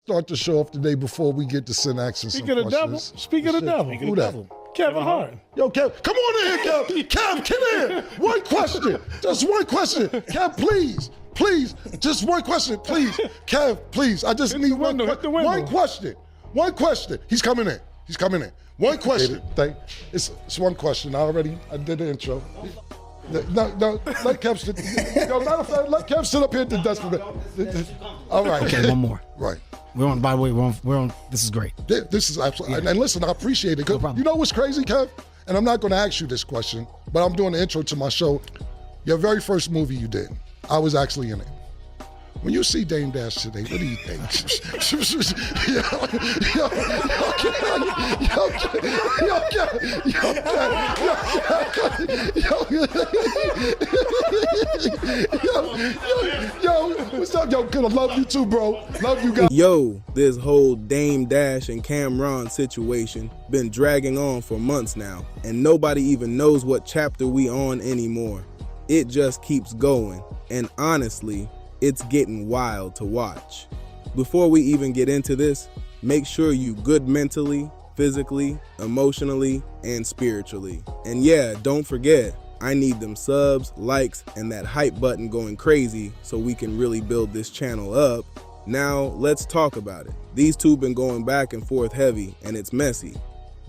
start the show off today before we get to syntax and Speaking of the devil, speaking of the devil. Who that? Kevin Hart. Yo, Kev, come on in here, Kev. Kev, get in. One question. Just one question. Kev, please. Please. Just one question, please. Kev, please. I just need one question. One question. He's coming in. He's coming in. One question. It's one question. I did the intro. No, let Kev sit. Yo, matter of fact, let Kev sit up here at the desk. All right. Okay, one more. Right. We're on, by the way, we're on, this is great. This is absolutely, and listen, I appreciate it. No problem. You know what's crazy, Kev? And I'm not going to ask you this question, but I'm doing the intro to my show. Your very first movie you did, I was actually in it. When you see Dame Dash today, what do you think? Yo, what's up, yo? Good, I love you too, bro. Love you guys. Yo, this whole Dame Dash and Camron situation been dragging on for months now, and nobody even knows what chapter we on anymore. It just keeps going, and honestly, it's getting wild to watch. Before we even get into this, make sure you good mentally, physically, emotionally, and spiritually. And yeah, don't forget, I need them subs, likes, and that hype button going crazy so we can really build this channel up. Now, let's talk about it. These two been going back and forth heavy, and it's messy.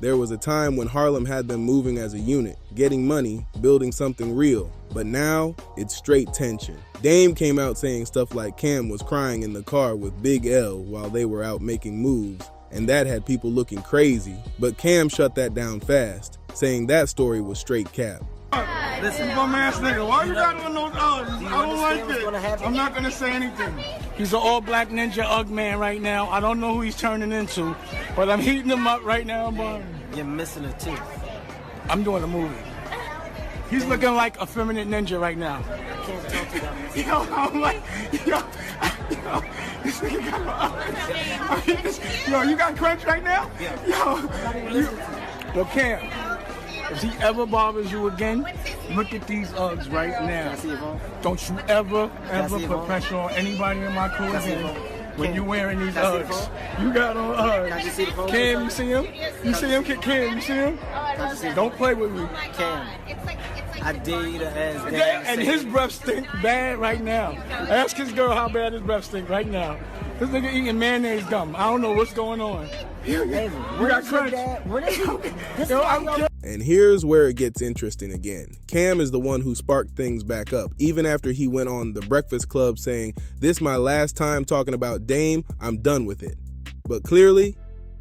There was a time when Harlem had them moving as a unit, getting money, building something real. But now, it's straight tension. Dame came out saying stuff like Cam was crying in the car with Big L while they were out making moves, and that had people looking crazy. But Cam shut that down fast, saying that story was straight cap. This is bum ass nigga. Why you got on those Uggs? I don't like it. I'm not gonna say anything. He's an all-black ninja Ugg man right now. I don't know who he's turning into, but I'm heating him up right now, boy. You're missing a tooth. I'm doing a movie. He's looking like a feminine ninja right now. I can't talk to you about this. Yo, I'm like, yo, this nigga got yo, you got crunch right now? Yo, Cam, if he ever bothers you again, look at these Uggs right now. Don't you ever put pressure on anybody in my crew again. When you wearing these Uggs, you got on Uggs. Cam, you see him? You see him? Cam, you see him? Don't play with me. Cam, I dare you to ask Dad. And his breath stink bad right now. Ask his girl how bad his breath stink right now. This nigga eating mayonnaise gum. I don't know what's going on. You got crunch. And here's where it gets interesting again. Cam is the one who sparked things back up, even after he went on The Breakfast Club saying, "This my last time talking about Dame, I'm done with it." But clearly,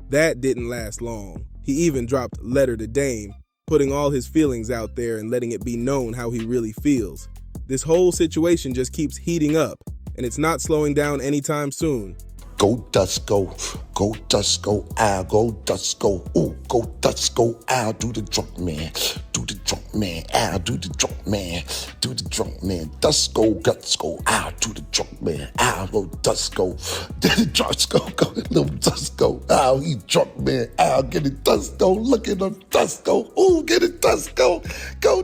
that didn't last long. He even dropped Letter to Dame, putting all his feelings out there and letting it be known how he really feels. This whole situation just keeps heating up, and it's not slowing down anytime soon. Go dust go, go dust go, ow, go dust go, ooh, go dust go, ow, do the drunk man, do the drunk man, ow, do the drunk man, do the drunk man, dust go, guts go, ow, do the drunk man, ow, go dust go, get the dust go, go, little dust go, ow, he drunk man, ow, get it dust go, look at him, dust go, ooh, get it dust go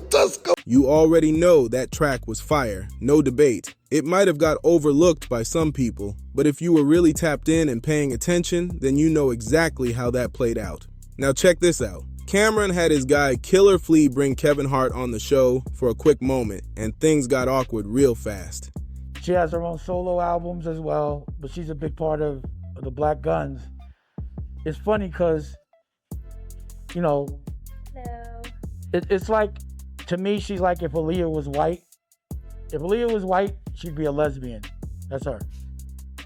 dust go. You already know that track was fire, no debate. It might have got overlooked by some people, but if you were really tapped in and paying attention, then you know exactly how that played out. Now check this out. Camron had his guy Killer Flea bring Kevin Hart on the show for a quick moment, and things got awkward real fast. She has her own solo albums as well, but she's a big part of the Black Guns. It's funny because, you know, it's like, to me, she's like if Aaliyah was white. If Aaliyah was white, she'd be a lesbian. That's her.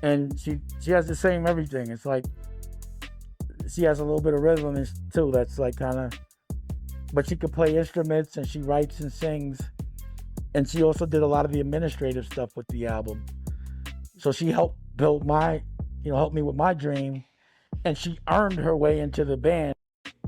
And she has the same everything. It's like, she has a little bit of rhythm too. That's like kind of, but she could play instruments and she writes and sings. And she also did a lot of the administrative stuff with the album. So she helped build helped me with my dream. And she earned her way into the band.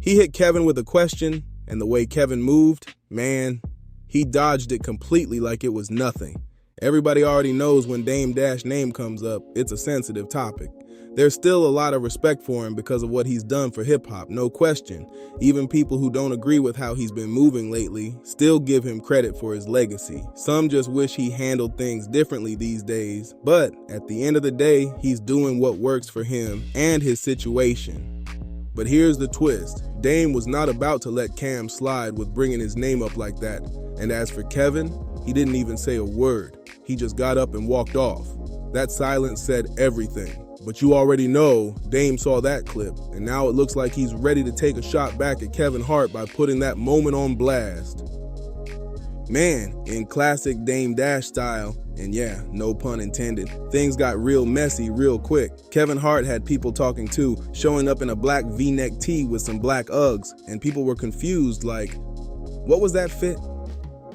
He hit Kevin with a question, and the way Kevin moved, man, he dodged it completely like it was nothing. Everybody already knows when Dame Dash name comes up, it's a sensitive topic. There's still a lot of respect for him because of what he's done for hip-hop, no question. Even people who don't agree with how he's been moving lately still give him credit for his legacy. Some just wish he handled things differently these days, but at the end of the day, he's doing what works for him and his situation. But here's the twist. Dame was not about to let Cam slide with bringing his name up like that. And as for Kevin, he didn't even say a word. He just got up and walked off. That silence said everything. But you already know Dame saw that clip, and now it looks like he's ready to take a shot back at Kevin Hart by putting that moment on blast. Man, in classic Dame Dash style, and yeah, no pun intended, things got real messy real quick. Kevin Hart had people talking too, showing up in a black V-neck tee with some black Uggs, and people were confused like, what was that fit?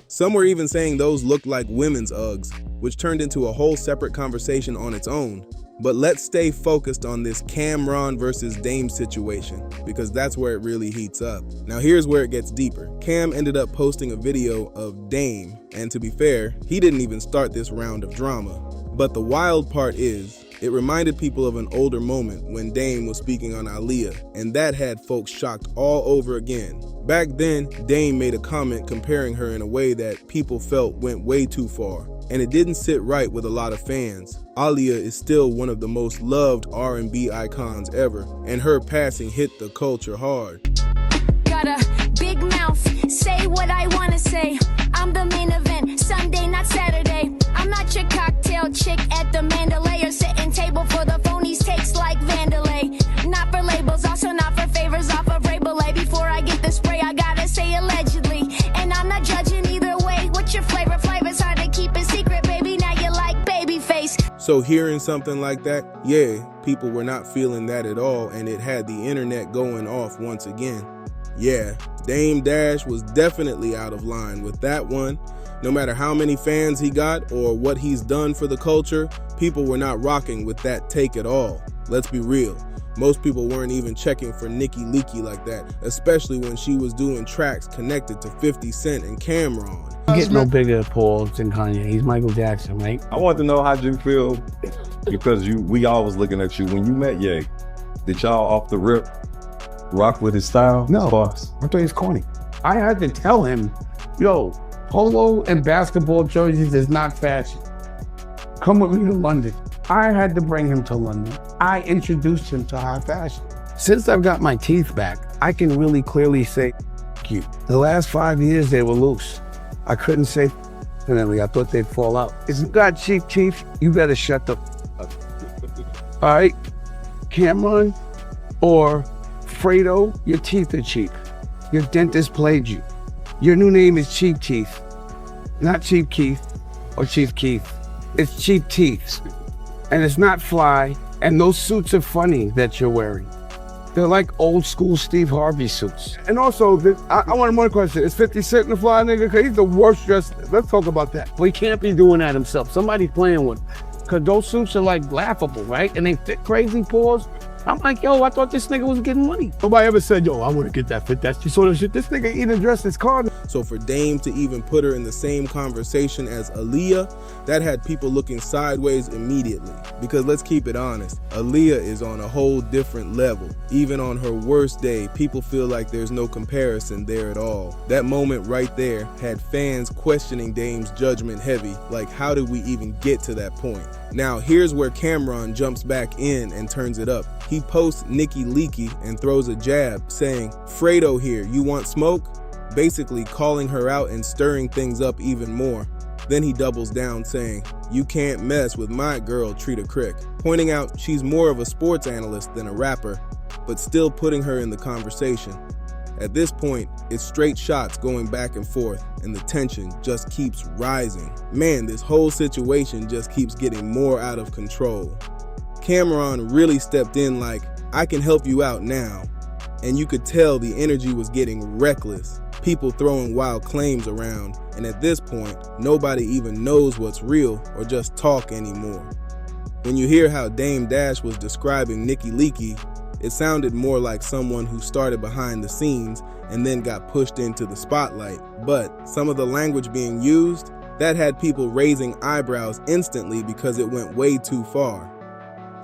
Some were even saying those looked like women's Uggs, which turned into a whole separate conversation on its own. But let's stay focused on this Camron versus Dame situation, because that's where it really heats up. Now here's where it gets deeper. Cam ended up posting a video of Dame, and to be fair, he didn't even start this round of drama. But the wild part is, it reminded people of an older moment when Dame was speaking on Aaliyah, and that had folks shocked all over again. Back then, Dame made a comment comparing her in a way that people felt went way too far, and it didn't sit right with a lot of fans. Aaliyah is still one of the most loved R&B icons ever, and her passing hit the culture hard. Got a big mouth, say what I wanna say. I'm the main event, Sunday, not Saturday. I'm not your cocktail chick at the Mandalay or setting table for the phonies takes like Vandalay. Not for labels, also not for favors off of Ray Belay. Before I get the spray, I gotta say allegedly. And I'm not judging either way. What's your flavor? Flavor's hard to keep a secret, baby. Now you like baby face. So hearing something like that, yeah, people were not feeling that at all, and it had the internet going off once again. Yeah, Dame Dash was definitely out of line with that one. No matter how many fans he got or what he's done for the culture, people were not rocking with that take at all. Let's be real. Most people weren't even checking for Nicki Leaky like that, especially when she was doing tracks connected to 50 Cent and Camron. Get no bigger, Paul, than Kanye. He's Michael Jackson, right? I want to know how you feel, because we all was looking at you when you met Ye. Did y'all off the rip rock with his style? No, I thought he was corny. I had to tell him, yo, polo and basketball jerseys is not fashion. Come with me to London. I had to bring him to London. I introduced him to high fashion. Since I've got my teeth back, I can really clearly say, you. The last 5 years, they were loose. I couldn't say, definitely. I thought they'd fall out. If you got cheap teeth, you better shut the up. All right, Camron or Fredo, your teeth are cheap. Your dentist played you. Your new name is Cheap Teeth, not Cheap Keith or Chief Keith. It's Cheap Teeth, and it's not fly. And those suits are funny that you're wearing. They're like old school Steve Harvey suits. And also, I want one question. Is 50 Cent the fly nigga? Because he's the worst dressed. Let's talk about that. But he can't be doing that himself. Somebody's playing with him. Because those suits are like laughable, right? And they fit crazy paws. I'm like, yo, I thought this nigga was getting money. Nobody ever said, yo, I want to get that fit. That's just sort of shit. This nigga even dressed his car. So for Dame to even put her in the same conversation as Aaliyah, that had people looking sideways immediately. Because let's keep it honest, Aaliyah is on a whole different level. Even on her worst day, people feel like there's no comparison there at all. That moment right there had fans questioning Dame's judgment heavy, like how did we even get to that point? Now here's where Camron jumps back in and turns it up. He posts Nicki Leaky and throws a jab saying, Fredo here, you want smoke? Basically calling her out and stirring things up even more. Then he doubles down saying, you can't mess with my girl Trita Crick, pointing out she's more of a sports analyst than a rapper, but still putting her in the conversation. At this point, it's straight shots going back and forth, and the tension just keeps rising. Man, this whole situation just keeps getting more out of control. Camron really stepped in like, I can help you out now. And you could tell the energy was getting reckless. People throwing wild claims around, and at this point, nobody even knows what's real or just talk anymore. When you hear how Dame Dash was describing Nicki Leaky, it sounded more like someone who started behind the scenes and then got pushed into the spotlight. But some of the language being used, that had people raising eyebrows instantly because it went way too far.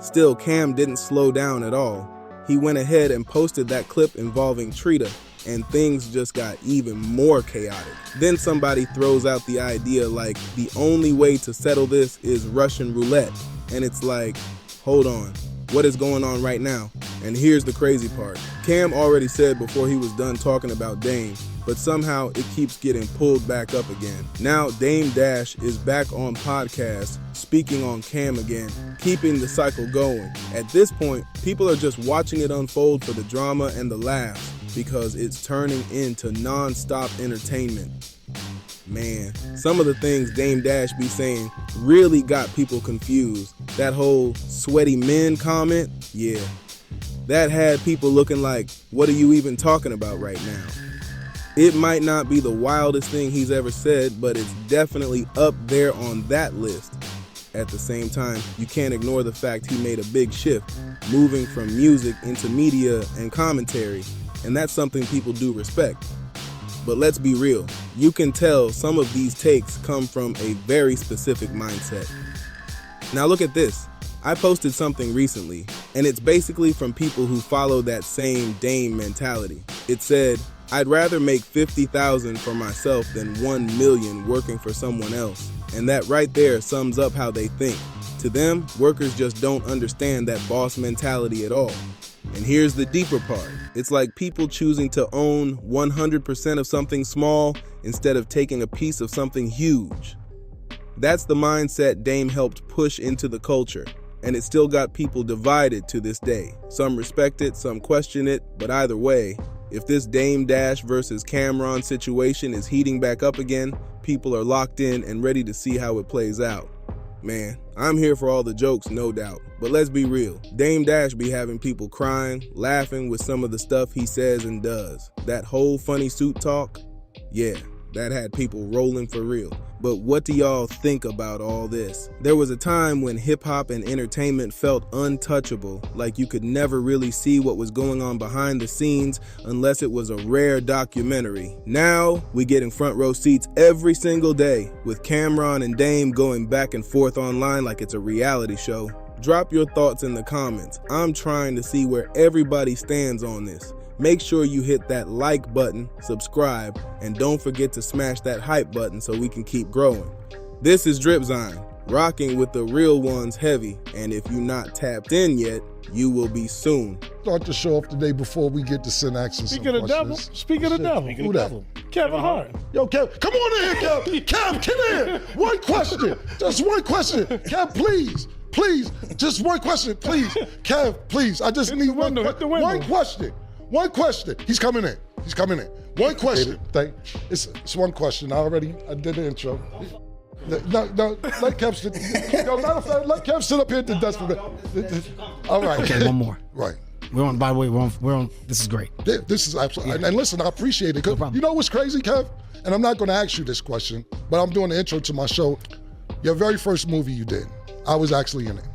Still, Cam didn't slow down at all. He went ahead and posted that clip involving Trita, and things just got even more chaotic. Then somebody throws out the idea like the only way to settle this is Russian roulette. And it's like, hold on, what is going on right now? And here's the crazy part. Cam already said before he was done talking about Dame, but somehow it keeps getting pulled back up again. Now Dame Dash is back on podcast, speaking on Cam again, keeping the cycle going. At this point, people are just watching it unfold for the drama and the laughs, because it's turning into non-stop entertainment. Man, some of the things Dame Dash be saying really got people confused. That whole sweaty men comment, yeah, that had people looking like, what are you even talking about right now? It might not be the wildest thing he's ever said, but it's definitely up there on that list. At the same time, you can't ignore the fact he made a big shift, moving from music into media and commentary, and that's something people do respect. But let's be real, you can tell some of these takes come from a very specific mindset. Now look at this. I posted something recently, and it's basically from people who follow that same Dame mentality. It said, I'd rather make $50,000 for myself than $1 million working for someone else. And that right there sums up how they think. To them, workers just don't understand that boss mentality at all. And here's the deeper part. It's like people choosing to own 100% of something small instead of taking a piece of something huge. That's the mindset Dame helped push into the culture, and it still got people divided to this day. Some respect it, some question it, but either way, if this Dame Dash versus Camron situation is heating back up again, people are locked in and ready to see how it plays out. Man, I'm here for all the jokes, no doubt, but let's be real. Dame Dash be having people crying, laughing with some of the stuff he says and does. That whole funny suit talk, yeah, that had people rolling for real. But what do y'all think about all this? There was a time when hip-hop and entertainment felt untouchable, like you could never really see what was going on behind the scenes unless it was a rare documentary. Now, we get in front row seats every single day, with Camron and Dame going back and forth online like it's a reality show. Drop your thoughts in the comments. I'm trying to see where everybody stands on this. Make sure you hit that like button, subscribe, and don't forget to smash that hype button so we can keep growing. This is Dripzine, rocking with the real ones heavy, and if you're not tapped in yet, you will be soon. Start the show off today before we get to Synax and Speaking of the devil, speaking of the devil. Who that? Kevin Hart. Yo, Kev, come on in here, Kev. Kev, come in. One question, just one question. Kev, please, just one question, please. Kev, please, I just need one question. One question. He's coming in. One question. It's one question. I did the intro. No, let Kev sit. Let Kev sit up here at the desk for me. All right. Okay, one more. Right. By the way, we're on, this is great. This is absolutely, and listen, I appreciate it. No problem. You know what's crazy, Kev? And I'm not going to ask you this question, but I'm doing the intro to my show. Your very first movie you did, I was actually in it.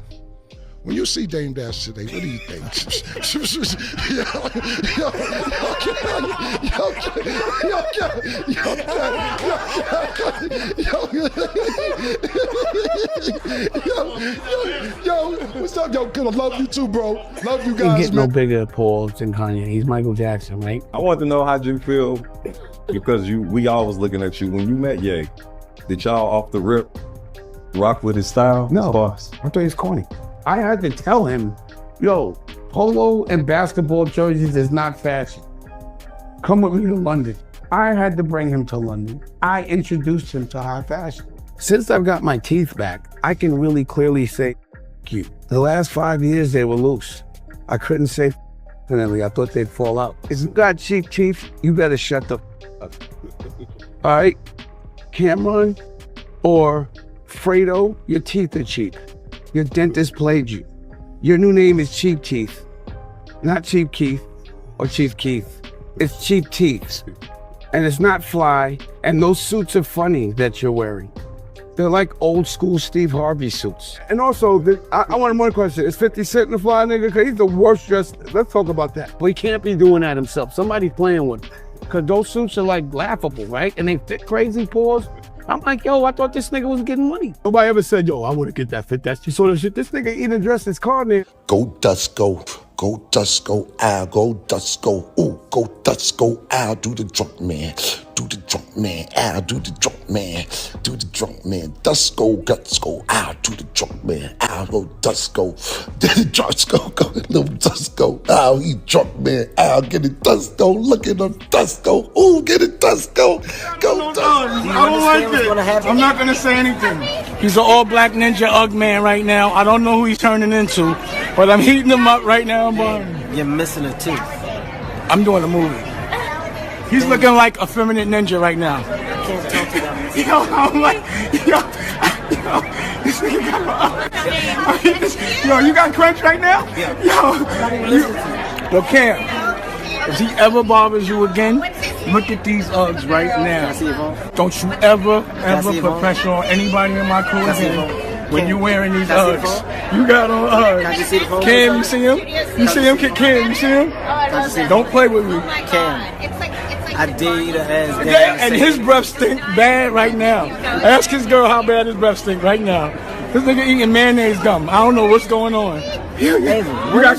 When you see Dame Dash today, what do you think? Yo, what's up, yo? I love you too, bro. Love you guys, You get no bigger Paul than Kanye. He's Michael Jackson, right? I want to know how you feel, because we always looking at you. When you met Ye, did y'all off the rip rock with his style? No, I thought he was corny. I had to tell him, yo, polo and basketball jerseys is not fashion. Come with me to London. I had to bring him to London. I introduced him to high fashion. Since I've got my teeth back, I can really clearly say, you. The last 5 years, they were loose. I couldn't say, definitely. I thought they'd fall out. If you got cheap teeth, you better shut the up. All right, Camron or Fredo, your teeth are cheap. Your dentist played you. Your new name is Cheap Teeth. Not Cheap Keith or Chief Keith. It's Cheap Teeth. And it's not fly, and those suits are funny that you're wearing. They're like old school Steve Harvey suits. And also, I want one question. Is 50 Cent the fly nigga? Because he's the worst dressed. Let's talk about that. But he can't be doing that himself. Somebody's playing with him. Because those suits are like laughable, right? And they fit crazy paws. I'm like, yo, I thought this nigga was getting money. Nobody ever said, yo, I want to get that fit. That's just sort of shit. This nigga eating dress his car name. Go dust go. Go dust go ow. Go dust go. Ooh, go dust go ow. Do the drunk man. Do the drunk man. Ow. Do the drunk man. Do the drunk man. Dust go guts go ow. Do the drunk man. Ow. Go dust go. Get the dust go. Go little dust go. Ow. He drunk man. Ow. Get it dust go. Look at him dust go. Ooh, get it dust go. Go dust. I don't like it. I'm not gonna say anything. He's an all-black ninja Ugg man right now. I don't know who he's turning into, but I'm heating him up right now. You're missing a tooth. I'm doing a movie. He's looking like a feminine ninja right now. I can't talk to you about this. Yo, I'm like, yo, this nigga got yo, you got crunch right now? Yo, Cam, if he ever bothers you again, look at these Uggs right now. Don't you ever put pressure on anybody in my crew again. When you wearing these Uggs, you got on Uggs. Cam, you see him? You see him? Cam, you see him? Don't play with me. Cam, I dare you to ask And his breath stink bad right now. Ask his girl how bad his breath stink right now. This nigga eating mayonnaise gum. I don't know what's going on. You got